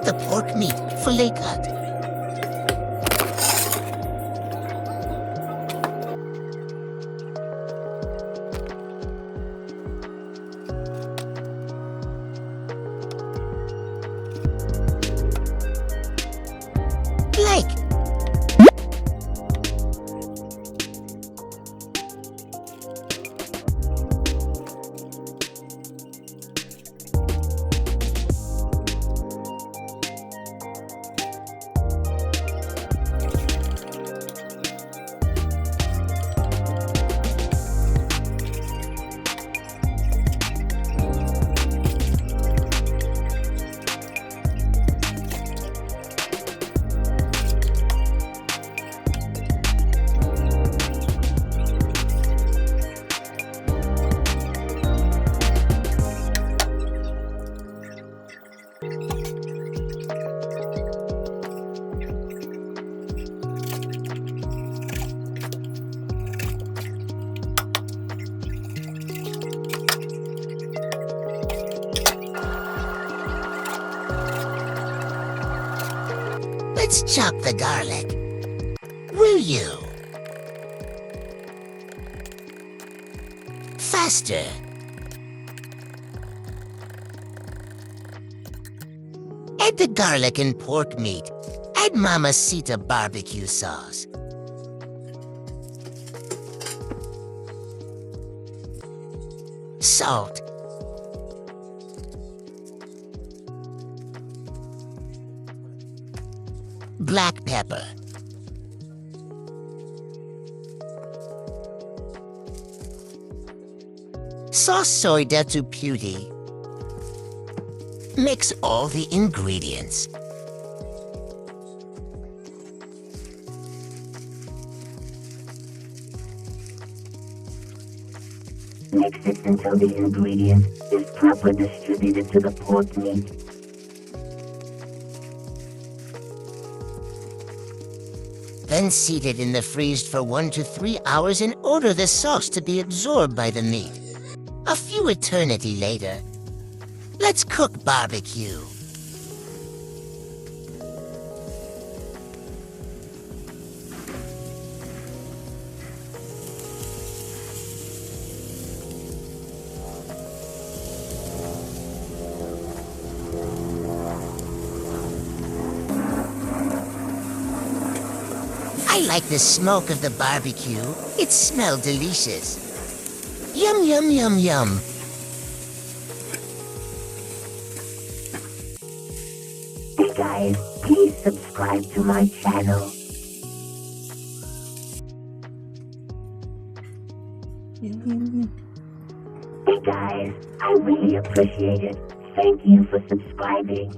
the pork meat, fillet cut. Blake! Let's chop the garlic. Will you? Faster. Add the garlic and pork meat. Add Mamacita barbecue sauce. Salt. Black pepper. Sauce soda to putti. Mix all the ingredients. Mix it until the ingredient is properly distributed to the pork meat. Then seat it in the freeze for 1 to 3 hours and order the sauce to be absorbed by the meat. A few eternity later, let's cook barbecue. I like the smoke of the barbecue. It smells delicious. Yum, yum, yum, yum. Hey guys, please subscribe to my channel. Hey guys, I really appreciate it. Thank you for subscribing.